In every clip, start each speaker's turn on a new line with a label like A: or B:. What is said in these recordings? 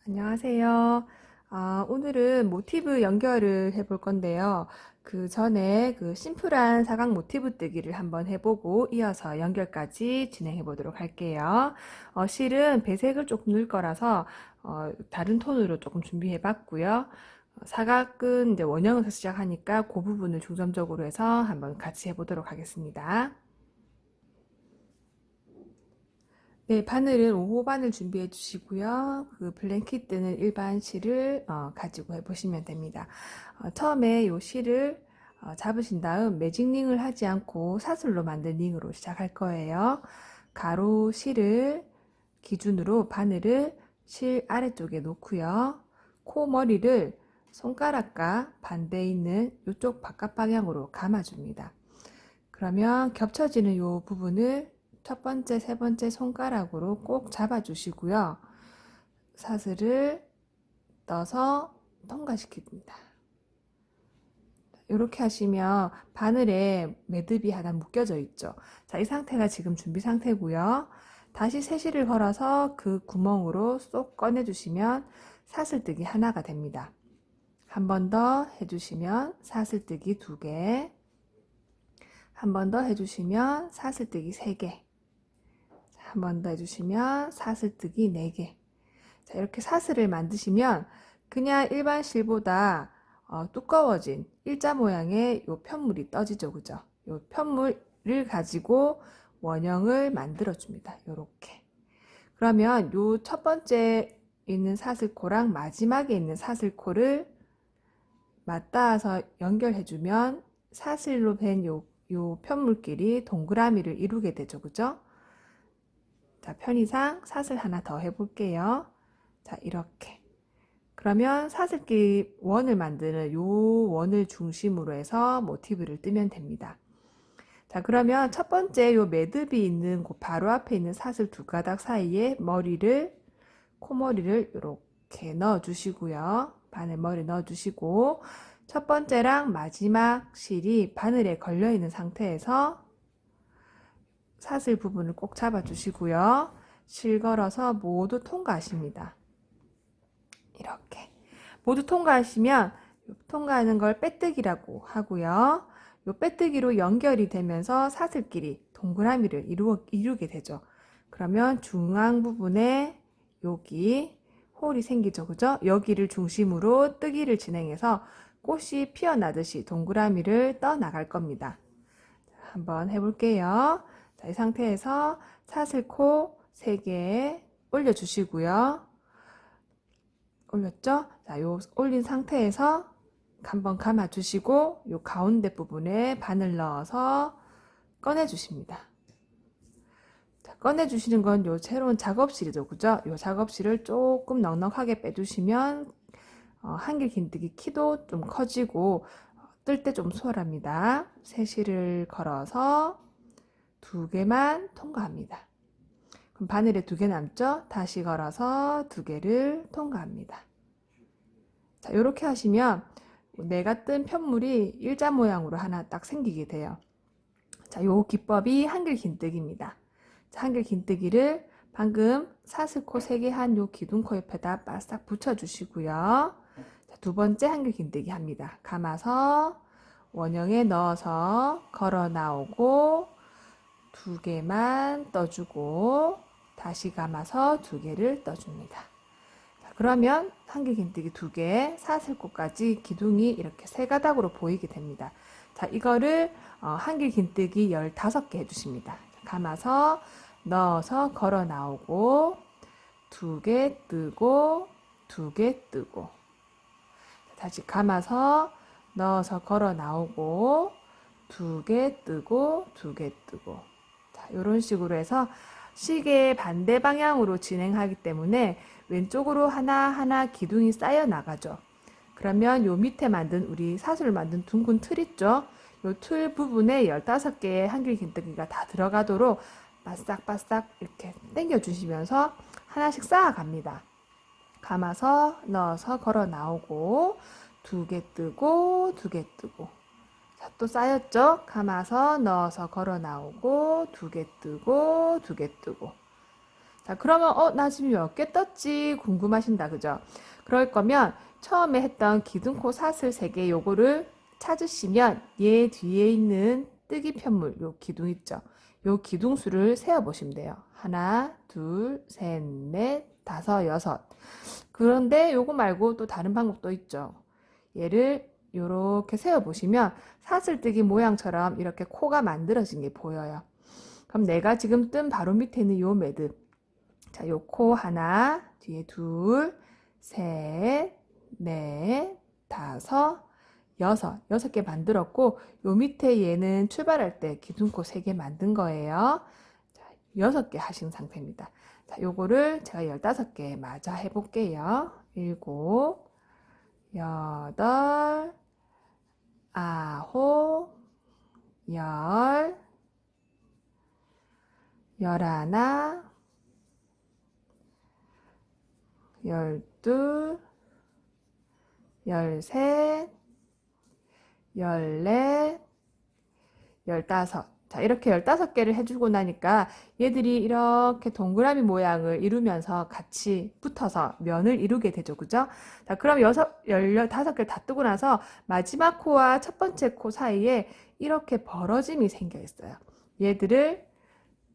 A: 안녕하세요. 오늘은 모티브 연결을 해볼 건데요. 그 전에 그 심플한 사각 모티브 뜨기를 한번 해보고 이어서 연결까지 진행해 보도록 할게요. 실은 배색을 조금 넣을 거라서 다른 톤으로 조금 준비해 봤고요. 사각은 이제 원형에서 시작하니까 그 부분을 중점적으로 해서 한번 같이 해보도록 하겠습니다. 네, 바늘은 5호 바늘 준비해 주시고요. 그 블랭킷 뜨는 일반 실을 가지고 해보시면 됩니다. 처음에 이 실을 잡으신 다음 매직링을 하지 않고 사슬로 만든 링으로 시작할 거예요. 가로 실을 기준으로 바늘을 실 아래쪽에 놓고요. 코 머리를 손가락과 반대에 있는 이쪽 바깥 방향으로 감아줍니다. 그러면 겹쳐지는 이 부분을 첫 번째, 세 번째 손가락으로 꼭 잡아주시고요. 사슬을 떠서 통과시킵니다. 이렇게 하시면 바늘에 매듭이 하나 묶여져 있죠. 자, 이 상태가 지금 준비 상태고요. 다시 세실을 걸어서 그 구멍으로 쏙 꺼내주시면 사슬뜨기 하나가 됩니다. 한 번 더 해주시면 사슬뜨기 2개, 한 번 더 해주시면 사슬뜨기 3개, 한 번 더 해주시면 사슬뜨기 4개. 자, 이렇게 사슬을 만드시면 그냥 일반 실보다 두꺼워진 일자 모양의 요 편물이 떠지죠. 그죠? 요 편물을 가지고 원형을 만들어 줍니다. 요렇게. 그러면 요 첫 번째 있는 사슬코랑 마지막에 있는 사슬코를 맞닿아서 연결해 주면 사슬로 된 요 편물끼리 동그라미를 이루게 되죠. 그죠? 자, 편의상 사슬 하나 더 해볼게요. 자, 이렇게. 그러면 사슬끼리 원을 만드는 요 원을 중심으로 해서 모티브를 뜨면 됩니다. 자, 그러면 첫 번째 요 매듭이 있는 그 바로 앞에 있는 사슬 2가닥 사이에 코머리를 이렇게 넣어 주시고요. 바늘 머리 넣어 주시고, 첫 번째랑 마지막 실이 바늘에 걸려 있는 상태에서 사슬 부분을 꼭 잡아 주시고요. 실 걸어서 모두 통과하십니다. 이렇게 모두 통과하시면 통과하는 걸 빼뜨기라고 하고요. 요 빼뜨기로 연결이 되면서 사슬끼리 동그라미를 이루게 되죠. 그러면 중앙 부분에 여기 홀이 생기죠. 그죠? 여기를 중심으로 뜨기를 진행해서 꽃이 피어나듯이 동그라미를 떠 나갈 겁니다. 한번 해볼게요. 자, 이 상태에서 사슬코 3개 올려주시고요. 올렸죠? 자, 요 올린 상태에서 한번 감아 주시고 요 가운데 부분에 바늘 넣어서 꺼내 주십니다. 자, 꺼내 주시는 건 요 새로운 작업실이죠. 그죠? 요 작업실을 조금 넉넉하게 빼주시면 한길 긴뜨기 키도 좀 커지고 뜰 때 좀 수월합니다. 세실을 걸어서 2개만 통과합니다. 그럼 바늘에 2개 남죠? 다시 걸어서 2개를 통과합니다. 자, 이렇게 하시면 내가 뜬 편물이 일자 모양으로 하나 딱 생기게 돼요. 자, 요 기법이 한길 긴뜨기입니다. 자, 한길 긴뜨기를 방금 사슬코 3개 한 요 기둥코 옆에다 바싹 붙여주시고요. 자, 2번째 한길 긴뜨기 합니다. 감아서 원형에 넣어서 걸어 나오고 2개만 떠주고 다시 감아서 2개를 떠줍니다. 자, 그러면 한길 긴뜨기 2개, 사슬코까지 기둥이 이렇게 3가닥으로 보이게 됩니다. 자, 이거를 한길 긴뜨기 15개 해주십니다. 감아서 넣어서 걸어 나오고 2개 뜨고 2개 뜨고 다시 감아서 넣어서 걸어 나오고 2개 뜨고 2개 뜨고 자, 이런 식으로 해서 시계 반대 방향으로 진행하기 때문에 왼쪽으로 하나하나 기둥이 쌓여 나가죠. 그러면 요 밑에 만든 우리 사슬을 만든 둥근 틀 있죠? 요 틀 부분에 15개의 한길 긴뜨기가 다 들어가도록 바싹바싹 이렇게 당겨 주시면서 하나씩 쌓아 갑니다. 감아서 넣어서 걸어 나오고 2개 뜨고 2개 뜨고 자, 또 쌓였죠? 감아서 넣어서 걸어 나오고 2개 뜨고 2개 뜨고 자, 그러면 나 지금 몇 개 떴지? 궁금하신다. 그죠? 그럴 거면 처음에 했던 기둥코 사슬 3개 요거를 찾으시면 얘 뒤에 있는 뜨기 편물 요 기둥 있죠? 요 기둥수를 세어 보시면 돼요. 하나, 둘, 셋, 넷, 다섯, 여섯. 그런데 요거 말고 또 다른 방법도 있죠. 얘를 요렇게 세어 보시면 사슬뜨기 모양처럼 이렇게 코가 만들어진 게 보여요. 그럼 내가 지금 뜬 바로 밑에 있는 요 매듭. 자, 요 코 하나, 뒤에 둘, 셋, 넷, 다섯, 여섯 개 만들었고, 요 밑에 얘는 출발할 때 기둥코 3개 만든 거예요. 자, 6개 하신 상태입니다. 자, 요거를 제가 15개 마저 해볼게요. 7, 8, 9, 10, 11, 12, 13, 14, 15. 자, 이렇게 15개를 해주고 나니까 얘들이 이렇게 동그라미 모양을 이루면서 같이 붙어서 면을 이루게 되죠. 그죠? 자, 그럼 15개를 다 뜨고 나서 마지막 코와 첫 번째 코 사이에 이렇게 벌어짐이 생겨 있어요. 얘들을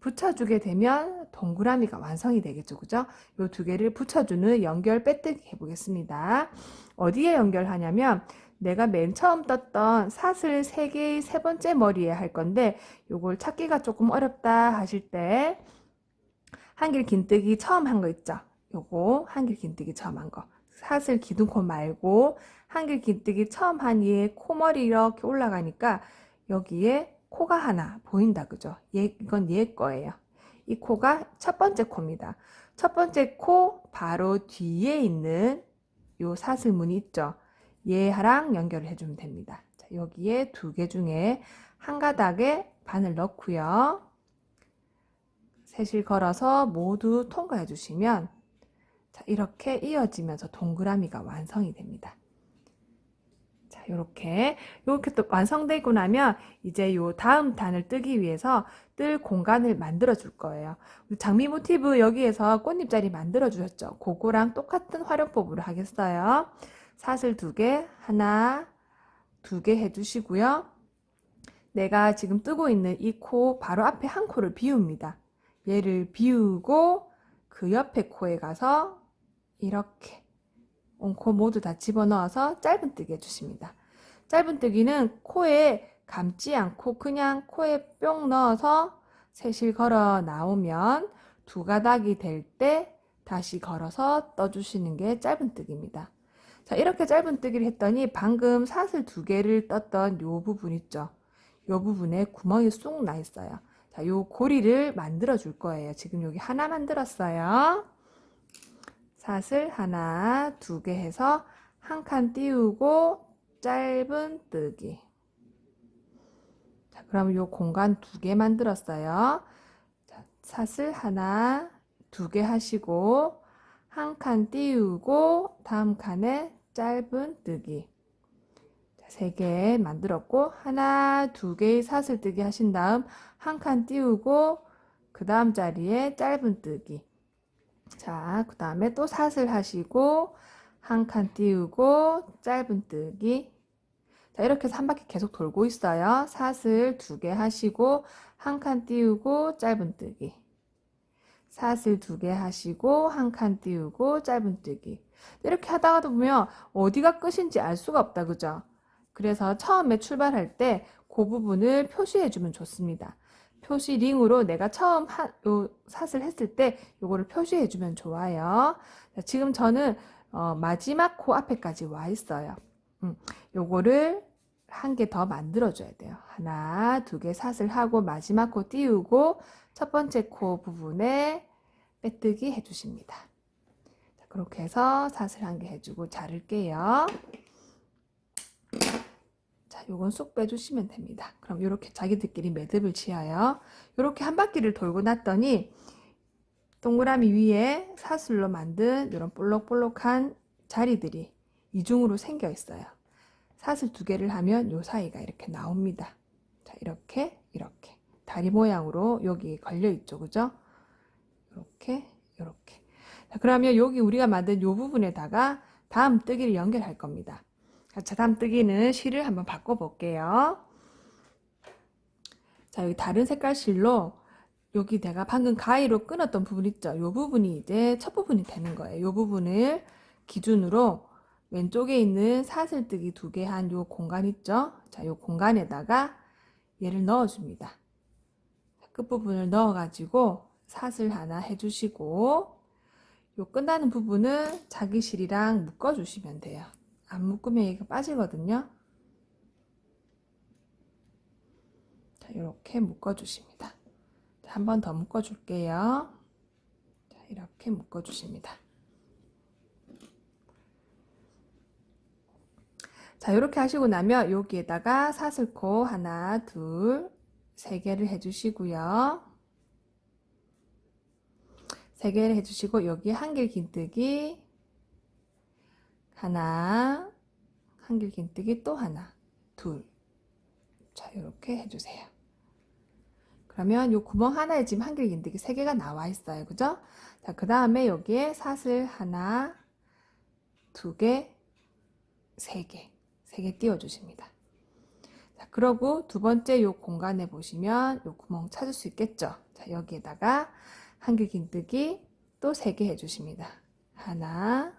A: 붙여주게 되면 동그라미가 완성이 되겠죠. 그죠? 요 2개를 붙여주는 연결 빼뜨기 해보겠습니다. 어디에 연결하냐면 내가 맨 처음 떴던 사슬 3개의 3번째 머리에 할 건데 요걸 찾기가 조금 어렵다 하실 때 한길 긴뜨기 처음 한 거 있죠? 요거 한길 긴뜨기 처음 한 거. 사슬 기둥코 말고 한길 긴뜨기 처음 한 얘 코머리 이렇게 올라가니까 여기에 코가 하나 보인다. 그죠? 이건 얘 거예요. 이 코가 첫 번째 코입니다. 첫 번째 코 바로 뒤에 있는 요 사슬무늬 있죠? 얘랑 연결을 해주면 됩니다. 자, 여기에 2개 중에 한 가닥에 바늘 넣고요. 셋을 걸어서 모두 통과해 주시면 자, 이렇게 이어지면서 동그라미가 완성이 됩니다. 자, 이렇게 또 완성되고 나면 이제 요 다음 단을 뜨기 위해서 뜰 공간을 만들어 줄 거예요. 장미 모티브 여기에서 꽃잎자리 만들어 주셨죠? 그거랑 똑같은 활용법으로 하겠어요. 사슬 2개, 하나, 2개 해주시고요. 내가 지금 뜨고 있는 이 코 바로 앞에 한 코를 비웁니다. 얘를 비우고 그 옆에 코에 가서 이렇게 온코 모두 다 집어넣어서 짧은뜨기 해주십니다. 짧은뜨기는 코에 감지 않고 그냥 코에 뿅 넣어서 셋을 걸어 나오면 2가닥이 될 때 다시 걸어서 떠주시는 게 짧은뜨기입니다. 자, 이렇게 짧은뜨기를 했더니 방금 사슬 2개를 떴던 요 부분 있죠? 요 부분에 구멍이 쑥 나 있어요. 자, 요 고리를 만들어 줄 거예요. 지금 여기 하나 만들었어요. 사슬 하나, 2개 해서 한 칸 띄우고 짧은뜨기. 자, 그럼 요 공간 2개 만들었어요. 자, 사슬 하나, 2개 하시고 한 칸 띄우고 다음 칸에 짧은뜨기. 3개 만들었고 하나, 2개의 사슬뜨기 하신 다음 한 칸 띄우고 그 다음 자리에 짧은뜨기. 자, 그 다음에 또 사슬 하시고 한 칸 띄우고 짧은뜨기. 자, 이렇게 해서 한 바퀴 계속 돌고 있어요. 사슬 2개 하시고 한 칸 띄우고 짧은뜨기. 사슬 2개 하시고 한 칸 띄우고 짧은뜨기. 이렇게 하다가 보면 어디가 끝인지 알 수가 없다. 그죠? 그래서 처음에 출발할 때 그 부분을 표시해 주면 좋습니다. 표시 링으로 내가 처음 요 사슬 했을 때 요거를 표시해 주면 좋아요. 자, 지금 저는 마지막 코 앞에까지 와 있어요. 요거를 한 개 더 만들어 줘야 돼요. 하나, 2개 사슬 하고 마지막 코 띄우고 첫 번째 코 부분에 빼뜨기 해주십니다. 자, 그렇게 해서 사슬 한 개 해주고 자를게요. 자, 요건 쏙 빼주시면 됩니다. 그럼 이렇게 자기들끼리 매듭을 지어요. 이렇게 한 바퀴를 돌고 났더니 동그라미 위에 사슬로 만든 이런 볼록볼록한 자리들이 이중으로 생겨 있어요. 사슬 2개를 하면 요 사이가 이렇게 나옵니다. 자, 이렇게 다리 모양으로 여기 걸려 있죠. 그죠? 이렇게 이렇게. 자, 그러면 여기 우리가 만든 요 부분에다가 다음 뜨기를 연결할 겁니다. 자, 다음 뜨기는 실을 한번 바꿔 볼게요. 자, 여기 다른 색깔 실로 여기 내가 방금 가위로 끊었던 부분 있죠? 요 부분이 이제 첫 부분이 되는 거예요. 요 부분을 기준으로 왼쪽에 있는 사슬뜨기 2개 한 요 공간 있죠? 자, 요 공간에다가 얘를 넣어줍니다. 끝부분을 넣어가지고 사슬 하나 해주시고 요 끝나는 부분은 자기 실이랑 묶어주시면 돼요. 안 묶으면 얘가 빠지거든요. 자, 이렇게 묶어주십니다. 한 번 더 묶어줄게요. 자, 이렇게 묶어주십니다. 자, 이렇게 하시고 나면 여기에다가 사슬코 하나, 둘, 3개를 해주시고요. 3개를 해주시고 여기 한길 긴뜨기 하나, 한길 긴뜨기 또 하나, 둘. 자, 이렇게 해주세요. 그러면 요 구멍 하나에 지금 한길 긴뜨기 3개가 나와 있어요. 그죠? 자, 그 다음에 여기에 사슬 하나, 2개, 3개, 3개 띄워주십니다. 자, 그러고 두 번째 요 공간에 보시면 요 구멍 찾을 수 있겠죠? 자, 여기에다가 한길 긴뜨기 또 3개 해주십니다. 하나,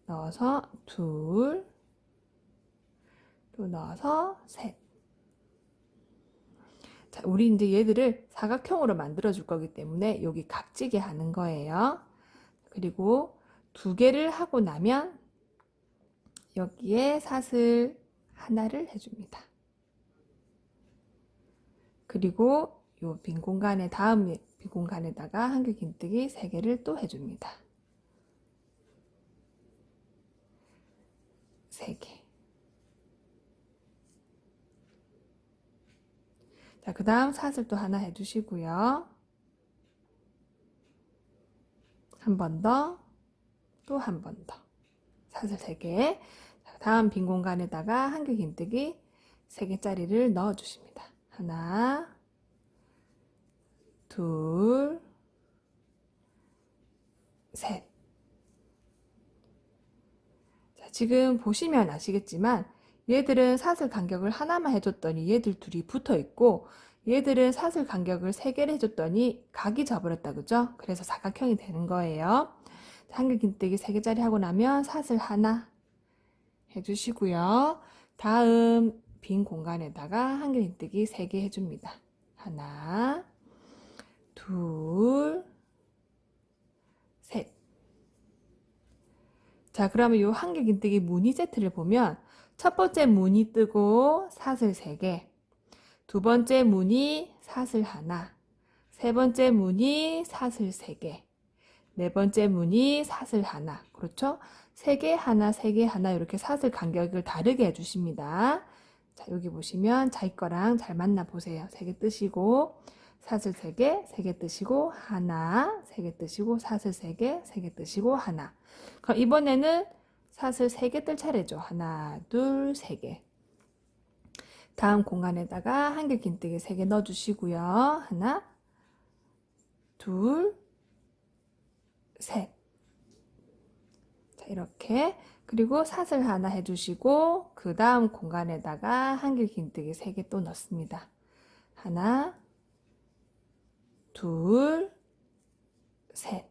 A: 넣어서 둘, 또 넣어서 셋. 자, 우리 이제 얘들을 사각형으로 만들어 줄 거기 때문에 여기 각지게 하는 거예요. 그리고 2개를 하고 나면 여기에 사슬 하나를 해줍니다. 그리고 요 빈 공간에 다음 빈 공간에다가 한길 긴뜨기 3개를 또 해줍니다. 3개. 자, 그 다음 사슬 또 하나 해주시고요. 한 번 더, 또 한 번 더. 사슬 3개. 자, 다음 빈 공간에다가 한길 긴뜨기 3개짜리를 넣어주십니다. 하나, 둘, 셋. 자, 지금 보시면 아시겠지만 얘들은 사슬 간격을 하나만 해줬더니 얘들 둘이 붙어 있고 얘들은 사슬 간격을 3개를 해줬더니 각이 져버렸다. 그죠? 그래서 사각형이 되는 거예요. 한길 긴뜨기 3개짜리 하고 나면 사슬 하나 해주시고요. 다음 빈 공간에다가 한길 긴뜨기 3개 해줍니다. 하나, 둘, 셋. 자, 그러면 이 한길 긴뜨기 무늬 세트를 보면 첫 번째 무늬 뜨고 사슬 3개, 두 번째 무늬 사슬 하나, 세 번째 무늬 사슬 3개, 네 번째 무늬 사슬 하나. 그렇죠? 3개 하나, 3개 하나 이렇게 사슬 간격을 다르게 해주십니다. 자, 여기 보시면 자기 거랑 잘 맞나 보세요. 3개 뜨시고 사슬 3개, 3개 뜨시고 하나, 3개 뜨시고 사슬 3개, 3개 뜨시고 하나. 그럼 이번에는 사슬 3개 뜰 차례죠. 하나, 둘, 3개. 다음 공간에다가 한길 긴뜨기 3개 넣어주시고요. 하나, 둘, 셋. 자, 이렇게. 그리고 사슬 하나 해주시고 그 다음 공간에다가 한길 긴뜨기 3개 또 넣습니다. 하나, 둘, 셋.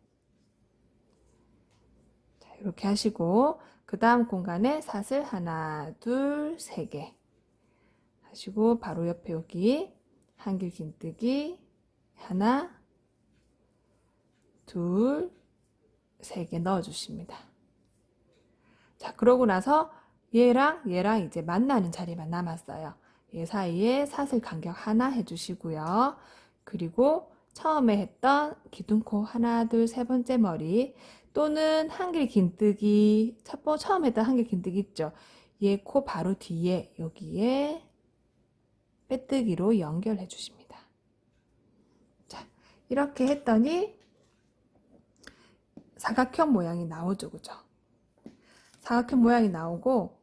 A: 자, 이렇게 하시고 그 다음 공간에 사슬 하나, 둘, 3개 하시고 바로 옆에 여기 한길 긴뜨기 하나, 둘, 3개 넣어주십니다. 자, 그러고 나서 얘랑 이제 만나는 자리만 남았어요. 얘 사이에 사슬 간격 하나 해주시고요. 그리고 처음에 했던 기둥코 하나, 둘, 세 번째 머리 또는 한길 긴뜨기 처음 했던 한길 긴뜨기 있죠. 얘 코 바로 뒤에 여기에 빼뜨기로 연결해 주십니다. 자, 이렇게 했더니 사각형 모양이 나오죠. 그죠? 사각형 모양이 나오고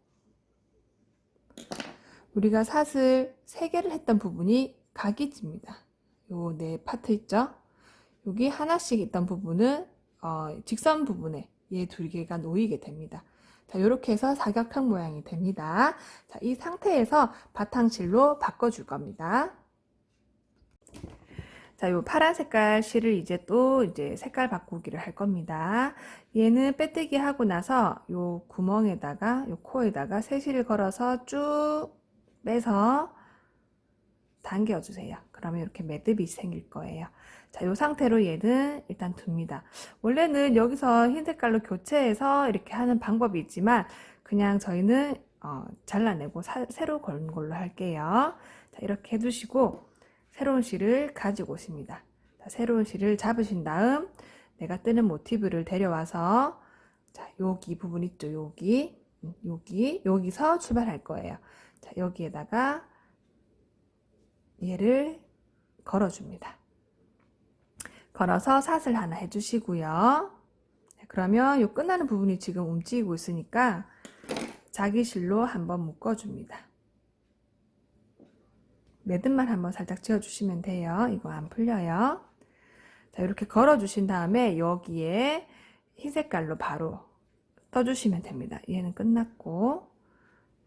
A: 우리가 사슬 3개를 했던 부분이 각이 집니다. 요 네 파트 있죠? 여기 하나씩 있던 부분은 직선 부분에 얘 두 개가 놓이게 됩니다. 자, 이렇게 해서 사각형 모양이 됩니다. 자, 이 상태에서 바탕실로 바꿔줄 겁니다. 자, 요 파란 색깔 실을 이제 색깔 바꾸기를 할 겁니다. 얘는 빼뜨기 하고 나서 요 구멍에다가, 요 코에다가 새실을 걸어서 쭉 빼서 당겨주세요. 그러면 이렇게 매듭이 생길 거예요. 자, 요 상태로 얘는 일단 둡니다. 원래는 여기서 흰 색깔로 교체해서 이렇게 하는 방법이 있지만 그냥 저희는 잘라내고 새로 걸는 걸로 할게요. 자, 이렇게 해두시고 새로운 실을 가지고 오십니다. 자, 새로운 실을 잡으신 다음 내가 뜨는 모티브를 데려와서 자, 여기 부분 있죠? 여기서 출발할 거예요. 자, 여기에다가 얘를 걸어줍니다. 걸어서 사슬 하나 해주시고요. 그러면 요 끝나는 부분이 지금 움직이고 있으니까 자기 실로 한번 묶어줍니다. 매듭만 한번 살짝 지어주시면 돼요. 이거 안 풀려요. 자, 이렇게 걸어주신 다음에 여기에 흰 색깔로 바로 떠주시면 됩니다. 얘는 끝났고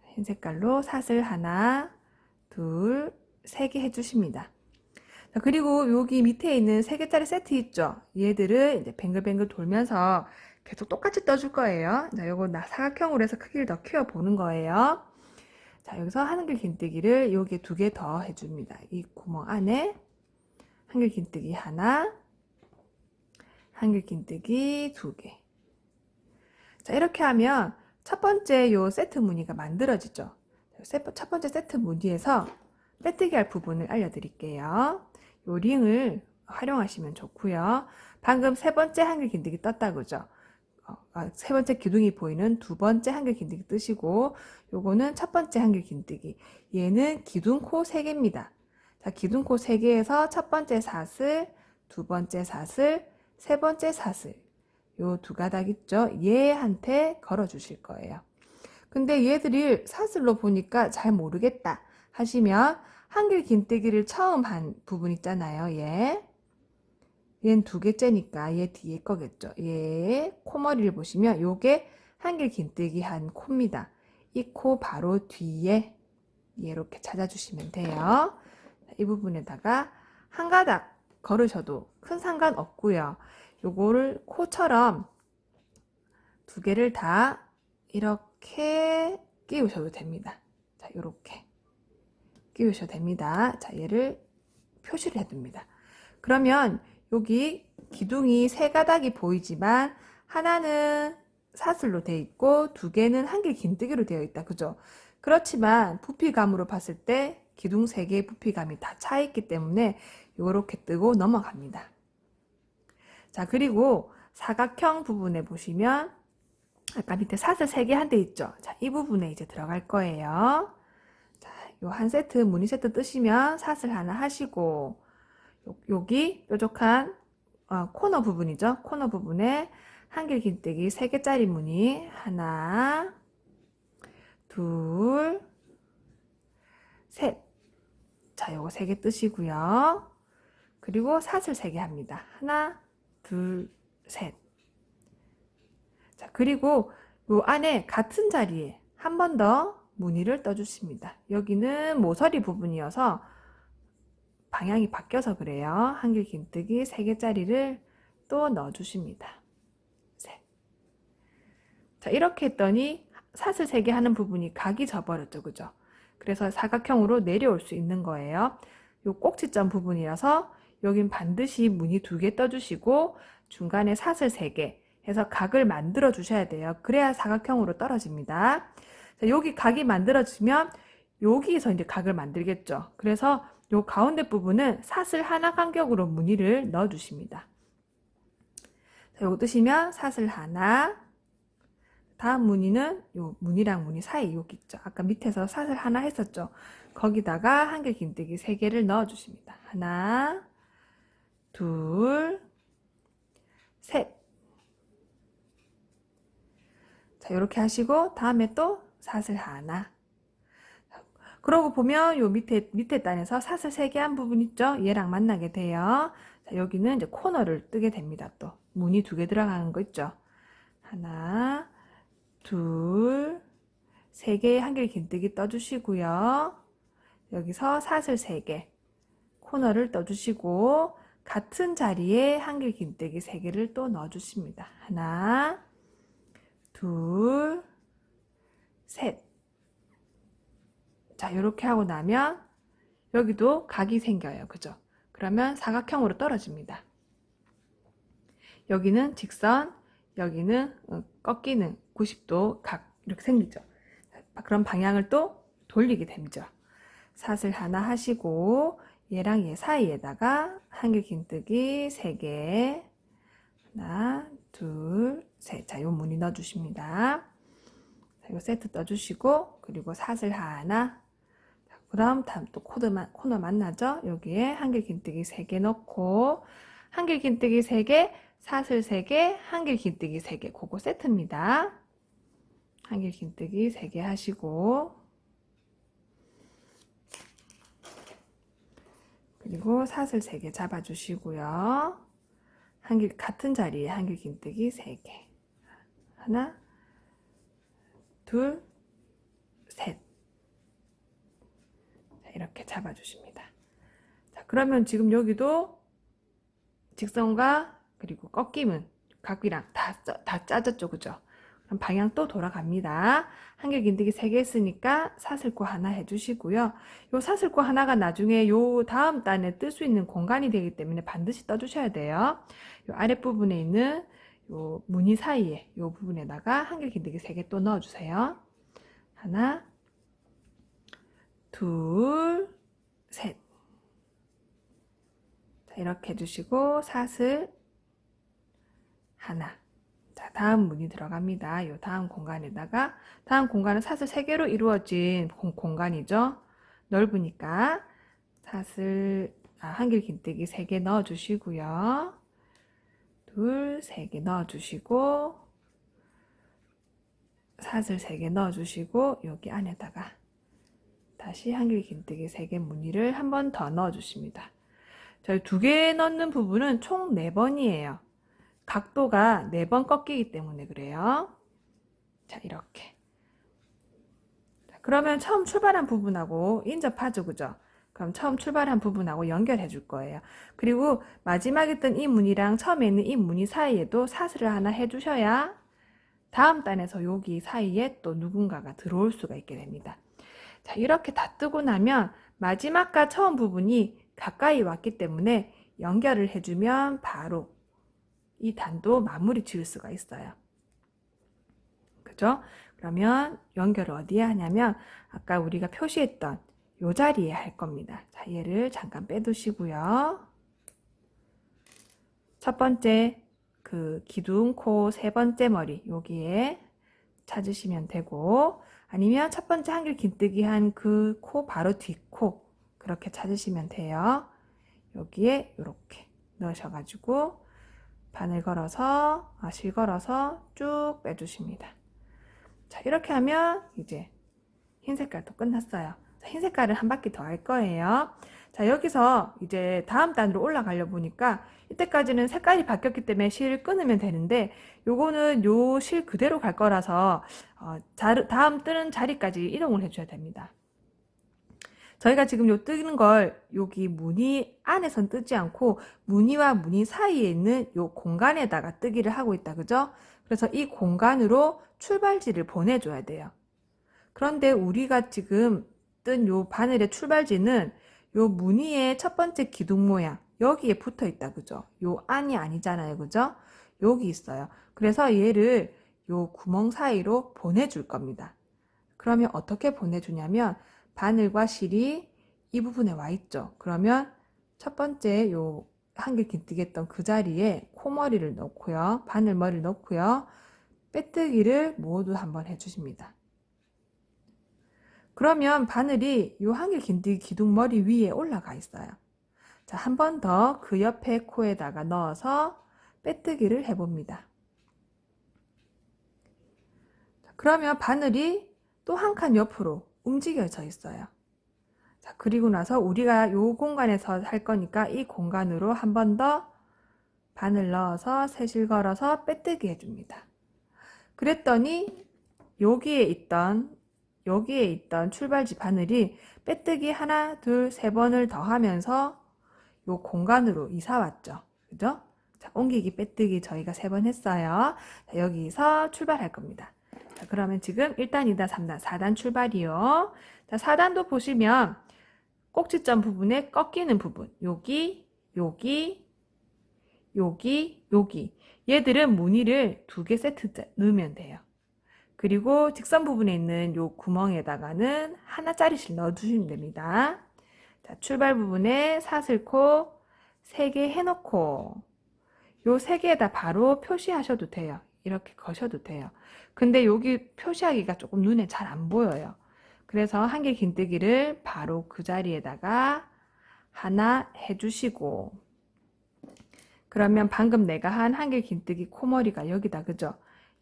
A: 흰 색깔로 사슬 하나, 둘, 세 개 해주십니다. 자, 그리고 여기 밑에 있는 3개짜리 세트 있죠? 얘들을 이제 뱅글뱅글 돌면서 계속 똑같이 떠줄 거예요. 자, 요거 사각형으로 해서 크기를 더 키워보는 거예요. 자, 여기서 한글 긴뜨기를 여기에 2개 더 해줍니다. 이 구멍 안에 한글 긴뜨기 하나, 한글 긴뜨기 2개. 자, 이렇게 하면 첫 번째 요 세트 무늬가 만들어지죠. 첫 번째 세트 무늬에서 빼뜨기 할 부분을 알려드릴게요. 요 링을 활용하시면 좋고요. 방금 세 번째 한글 긴뜨기 떴다 그죠? 세 번째 기둥이 보이는 두 번째 한글 긴뜨기 뜨시고 요거는 첫 번째 한글 긴뜨기. 얘는 기둥코 3개입니다. 자, 기둥코 3개에서 첫 번째 사슬, 두 번째 사슬, 세 번째 사슬. 요 2가닥 있죠? 얘한테 걸어 주실 거예요. 근데 얘들이 사슬로 보니까 잘 모르겠다 하시면 한글 긴뜨기를 처음 한 부분 있잖아요. 얘는 2개째니까 얘 뒤에 거겠죠. 얘 코머리를 보시면 요게 한글 긴뜨기 한 코입니다. 이 코 바로 뒤에 이렇게 찾아주시면 돼요. 이 부분에다가 한 가닥 걸으셔도 큰 상관 없고요. 요거를 코처럼 2개를 다 이렇게 끼우셔도 됩니다. 자, 요렇게 끼우셔도 됩니다. 자, 얘를 표시를 해둡니다. 그러면 여기 기둥이 3가닥이 보이지만 하나는 사슬로 되어 있고 2개는 한길 긴뜨기로 되어 있다. 그죠? 그렇지만 부피감으로 봤을 때 기둥 3개의 부피감이 다 차 있기 때문에 이렇게 뜨고 넘어갑니다. 자, 그리고 사각형 부분에 보시면 아까 밑에 사슬 3개 한 대 있죠? 자, 이 부분에 이제 들어갈 거예요. 자, 요 한 세트, 무늬 세트 뜨시면 사슬 하나 하시고 여기 뾰족한 코너 부분이죠. 코너 부분에 한길 긴뜨기 3개짜리 무늬 하나, 둘, 셋. 자, 요거 3개 뜨시고요. 그리고 사슬 3개 합니다. 하나, 둘, 셋. 자, 그리고 요 안에 같은 자리에 한 번 더 무늬를 떠주십니다. 여기는 모서리 부분이어서 방향이 바뀌어서 그래요. 한길 긴뜨기 3개짜리를 또 넣어주십니다. 셋. 자, 이렇게 했더니 사슬 3개 하는 부분이 각이 져버렸죠. 그죠? 그래서 사각형으로 내려올 수 있는 거예요. 요 꼭지점 부분이라서 여긴 반드시 무늬 2개 떠주시고 중간에 사슬 3개 해서 각을 만들어 주셔야 돼요. 그래야 사각형으로 떨어집니다. 자, 여기 각이 만들어지면 여기에서 이제 각을 만들겠죠. 그래서 요 가운데 부분은 사슬 하나 간격으로 무늬를 넣어 주십니다. 자, 요거 뜨시면 사슬 하나, 다음 무늬는 요 무늬랑 무늬 사이 여기 있죠. 아까 밑에서 사슬 하나 했었죠. 거기다가 한길 긴뜨기 3개를 넣어 주십니다. 하나, 둘, 셋. 자, 이렇게 하시고 다음에 또 사슬 하나. 그러고 보면 요 밑에 단에서 사슬 3개 한 부분 있죠? 얘랑 만나게 돼요. 자, 자, 여기는 이제 코너를 뜨게 됩니다. 또 무늬 2개 들어가는 거 있죠. 하나, 둘, 3개의 한길 긴뜨기 떠주시고요. 여기서 사슬 3개, 코너를 떠주시고 같은 자리에 한길 긴뜨기 3개를 또 넣어주십니다. 하나, 둘, 셋. 자, 이렇게 하고 나면 여기도 각이 생겨요. 그죠? 그러면 사각형으로 떨어집니다. 여기는 직선, 여기는 꺾이는 90도 각 이렇게 생기죠. 그런 방향을 또 돌리게 되죠. 사슬 하나 하시고 얘랑 얘 사이에다가 한길 긴뜨기 3개, 하나, 둘, 셋. 자, 요 무늬 넣어주십니다. 자, 이거 세트 떠주시고 그리고 사슬 하나. 자, 그럼 다음 또 코너 만나죠? 여기에 한길 긴뜨기 3개 넣고 한길 긴뜨기 3개, 사슬 3개, 한길 긴뜨기 3개. 그거 세트입니다. 한길 긴뜨기 3개 하시고 그리고 사슬 3개 잡아주시고요. 한길 같은 자리에 한길 긴뜨기 3개. 하나, 둘, 셋. 자, 이렇게 잡아주십니다. 자, 그러면 지금 여기도 직선과 그리고 꺾임은 각이랑 다 짜졌죠, 그죠? 그럼 방향 또 돌아갑니다. 한길 긴뜨기 3개 했으니까 사슬코 하나 해주시고요. 요 사슬코 하나가 나중에 요 다음 단에 뜰 수 있는 공간이 되기 때문에 반드시 떠주셔야 돼요. 요 아랫부분에 있는 요 무늬 사이에 요 부분에다가 한길 긴뜨기 3개 또 넣어주세요. 하나, 둘, 셋. 자, 이렇게 해주시고 사슬 하나. 자, 다음 무늬 들어갑니다. 요 다음 공간에다가 다음 공간은 사슬 3개로 이루어진 공간이죠. 넓으니까 사슬 한길 긴뜨기 3개 넣어주시고요. 둘, 3개 넣어주시고 사슬 3개 넣어주시고 여기 안에다가 다시 한길 긴뜨기 3개 무늬를 한 번 더 넣어주십니다. 저희 2개 넣는 부분은 총 4번이에요. 각도가 4번 꺾이기 때문에 그래요. 자, 이렇게. 자, 그러면 처음 출발한 부분하고 인접하죠, 그죠? 그럼 처음 출발한 부분하고 연결해 줄 거예요. 그리고 마지막에 뜬 이 무늬랑 처음에 있는 이 무늬 사이에도 사슬을 하나 해주셔야 다음 단에서 여기 사이에 또 누군가가 들어올 수가 있게 됩니다. 자, 이렇게 다 뜨고 나면 마지막과 처음 부분이 가까이 왔기 때문에 연결을 해주면 바로 이 단도 마무리 지을 수가 있어요. 그죠? 그러면 연결을 어디에 하냐면 아까 우리가 표시했던 이 자리에 할 겁니다. 자, 얘를 잠깐 빼두시고요. 첫 번째 그 기둥 코 3번째 머리 여기에 찾으시면 되고 아니면 첫 번째 한길 긴뜨기 한 그 코 바로 뒷코 그렇게 찾으시면 돼요. 여기에 이렇게 넣으셔가지고 바늘 걸어서 실 걸어서 쭉 빼주십니다. 자, 이렇게 하면 이제 흰 색깔도 끝났어요. 자, 흰 색깔을 한 바퀴 더 할 거예요. 자, 여기서 이제 다음 단으로 올라가려 보니까 이때까지는 색깔이 바뀌었기 때문에 실 끊으면 되는데 요거는 요 실 그대로 갈 거라서 다음 뜨는 자리까지 이동을 해줘야 됩니다. 저희가 지금 요 뜨는 걸 여기 무늬 안에선 뜨지 않고 무늬와 무늬 사이에 있는 요 공간에다가 뜨기를 하고 있다, 그죠? 그래서 이 공간으로 출발지를 보내줘야 돼요. 그런데 우리가 지금 뜬 요 바늘의 출발지는 요 무늬의 첫 번째 기둥 모양 여기에 붙어 있다, 그죠? 요 안이 아니잖아요, 그죠? 여기 있어요. 그래서 얘를 요 구멍 사이로 보내줄 겁니다. 그러면 어떻게 보내주냐면 바늘과 실이 이 부분에 와 있죠. 그러면 첫 번째 요 한길 긴뜨기 했던 그 자리에 코머리를 넣고요. 바늘머리를 넣고요. 빼뜨기를 모두 한번 해주십니다. 그러면 바늘이 요 한길 긴뜨기 기둥머리 위에 올라가 있어요. 자, 한 번 더 그 옆에 코에다가 넣어서 빼뜨기를 해봅니다. 그러면 바늘이 또 한 칸 옆으로 움직여져 있어요. 자, 그리고 나서 우리가 요 공간에서 할 거니까 이 공간으로 한 번 더 바늘 넣어서 새실 걸어서 빼뜨기 해줍니다. 그랬더니 여기에 있던 출발지 바늘이 빼뜨기 하나, 둘, 세 번을 더 하면서 요 공간으로 이사 왔죠. 그죠? 자, 옮기기, 빼뜨기 저희가 3번 했어요. 자, 여기서 출발할 겁니다. 자, 그러면 지금 1단, 2단, 3단, 4단 출발이요. 자, 4단도 보시면 꼭지점 부분에 꺾이는 부분. 여기, 여기, 여기, 여기. 얘들은 무늬를 2개 세트 넣으면 돼요. 그리고 직선 부분에 있는 요 구멍에다가는 하나짜리씩 넣어주시면 됩니다. 자, 출발 부분에 사슬코 3개 해놓고 요 3개에다 바로 표시하셔도 돼요. 이렇게 거셔도 돼요. 근데 여기 표시하기가 조금 눈에 잘 안 보여요. 그래서 한길 긴뜨기를 바로 그 자리에다가 하나 해주시고, 그러면 방금 내가 한 한길 긴뜨기 코머리가 여기다, 그죠?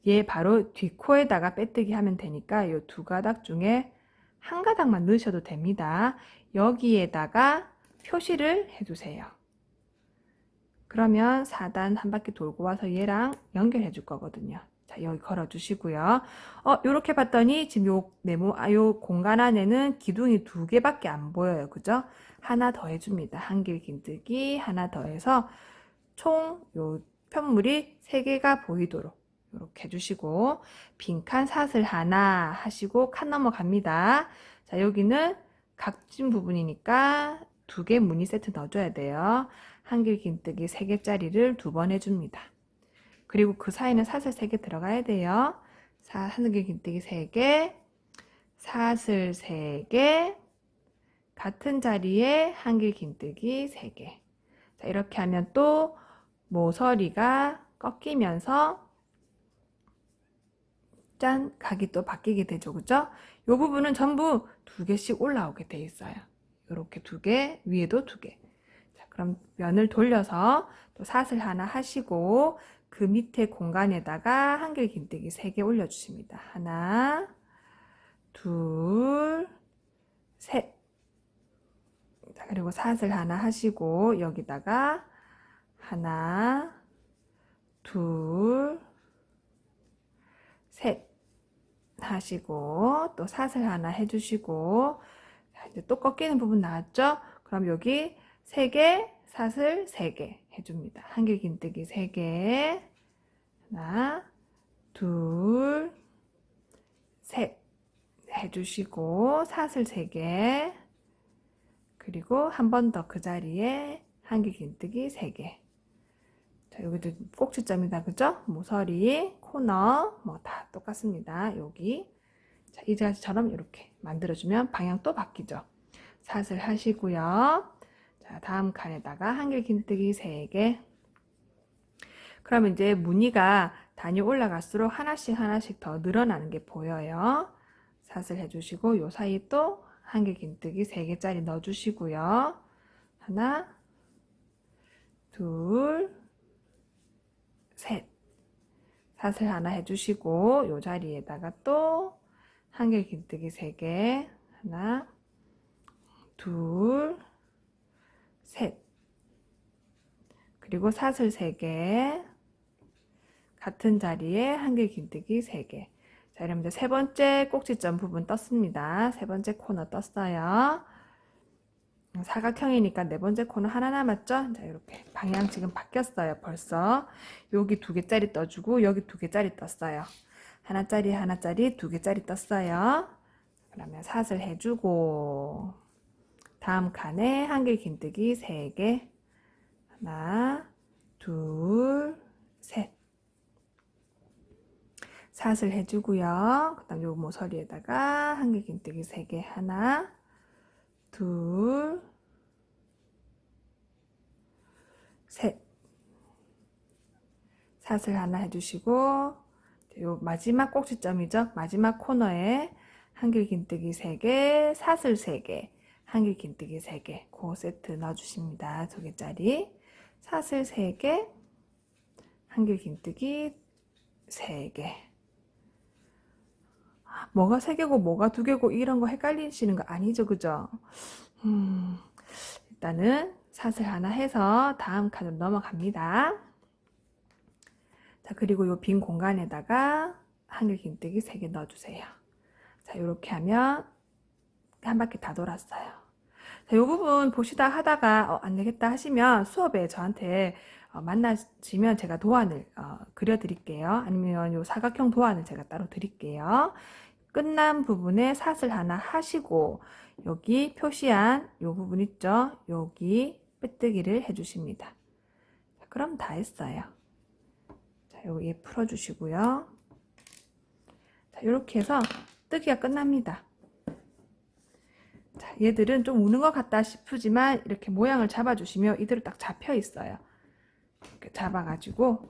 A: 얘 바로 뒷코에다가 빼뜨기 하면 되니까 이 2가닥 중에 한 가닥만 넣으셔도 됩니다. 여기에다가 표시를 해주세요. 그러면 4단 한 바퀴 돌고 와서 얘랑 연결해 줄 거거든요. 자, 여기 걸어 주시고요. 요렇게 봤더니 지금 요 공간 안에는 기둥이 2개밖에 안 보여요. 그죠? 하나 더 해줍니다. 한길 긴뜨기 하나 더 해서 총 요 편물이 3개가 보이도록 이렇게 해주시고, 빈칸 사슬 하나 하시고 칸 넘어갑니다. 자, 여기는 각진 부분이니까 2개 무늬 세트 넣어줘야 돼요. 한길 긴뜨기 3개짜리를 2번 해줍니다. 그리고 그 사이는 사슬 3개 들어가야 돼요. 한길 긴뜨기 3개, 사슬 3개, 같은 자리에 한길 긴뜨기 3개. 자, 이렇게 하면 또 모서리가 꺾이면서 짠! 각이 또 바뀌게 되죠. 그죠? 이 부분은 전부 2개씩 올라오게 돼 있어요. 이렇게 2개, 위에도 2개. 자, 그럼 면을 돌려서 또 사슬 하나 하시고 그 밑에 공간에다가 한길 긴뜨기 3개 올려주십니다. 하나, 둘, 셋. 자, 그리고 사슬 하나 하시고 여기다가 하나, 둘, 셋 하시고 또 사슬 하나 해주시고, 자, 이제 또 꺾이는 부분 나왔죠? 그럼 여기 3개, 사슬 3개 해줍니다. 한길 긴뜨기 3개, 하나, 둘, 셋 해주시고 사슬 3개, 그리고 한 번 더 그 자리에 한길 긴뜨기 3개. 자, 여기도 꼭지점이다, 그죠? 모서리, 코너, 뭐 다 똑같습니다. 여기. 자, 이 자리처럼 이렇게 만들어주면 방향 또 바뀌죠. 사슬 하시고요. 자, 다음 칸에다가 한길 긴뜨기 3개. 그러면 이제 무늬가 단위 올라갈수록 하나씩 더 늘어나는 게 보여요. 사슬 해주시고 요 사이 또 한길 긴뜨기 3개짜리 넣어주시고요. 하나, 둘, 셋. 사슬 하나 해주시고 요 자리에다가 또 한길 긴뜨기 3개, 하나, 둘, 셋. 그리고 사슬 3개, 같은 자리에 한길 긴뜨기 3개. 자, 이러면 이제 3번째 꼭지점 부분 떴습니다. 3번째 코너 떴어요. 사각형이니까 4번째 코너 하나 남았죠? 자, 이렇게 방향 지금 바뀌었어요. 벌써 여기 2개짜리 떠주고 여기 2개짜리 떴어요. 하나짜리 2개짜리 떴어요. 그러면 사슬 해주고 다음 칸에 한길 긴뜨기 3개, 하나, 둘, 셋. 사슬 해주고요. 그 다음 요 모서리에다가 한길 긴뜨기 3개, 하나, 둘, 셋. 사슬 하나 해주시고 요 마지막 꼭지점이죠. 마지막 코너에 한길 긴뜨기 3개, 사슬 3개, 한길 긴뜨기 3개 그 세트 넣어주십니다. 2개짜리 사슬 3개, 한길 긴뜨기 3개. 뭐가 3개고 뭐가 2개고 이런 거 헷갈리시는 거 아니죠, 그죠? 음, 일단은 사슬 하나 해서 다음 칸으로 넘어갑니다. 자, 그리고 이 빈 공간에다가 한길긴뜨기 3개 넣어주세요. 자, 이렇게 하면 한 바퀴 다 돌았어요. 자, 이 부분 보시다 하다가 안 되겠다 하시면 수업에 저한테 만나시면 제가 도안을 그려드릴게요. 아니면 이 사각형 도안을 제가 따로 드릴게요. 끝난 부분에 사슬 하나 하시고 여기 표시한 이 부분 있죠? 여기 빼뜨기를 해주십니다. 자, 그럼 다 했어요. 자, 여기 풀어주시고요. 자, 이렇게 해서 뜨기가 끝납니다. 자, 얘들은 좀 우는 것 같다 싶으지만 이렇게 모양을 잡아주시면 이대로 딱 잡혀 있어요. 이렇게 잡아가지고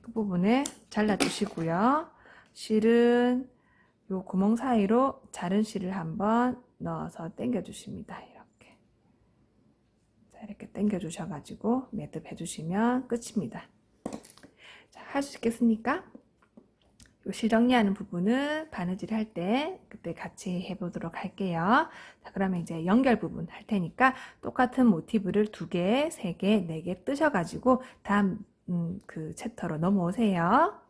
A: 그 부분에 잘라주시고요. 실은 요 구멍 사이로 자른 실을 한번 넣어서 당겨주십니다. 이렇게. 자, 이렇게 당겨주셔가지고 매듭 해주시면 끝입니다. 자, 할 수 있겠습니까? 요 실 정리하는 부분은 바느질 할 때 그때 같이 해보도록 할게요. 자, 그러면 이제 연결 부분 할 테니까 똑같은 모티브를 2개, 3개, 4개 뜨셔가지고 다음 그 챕터로 넘어오세요.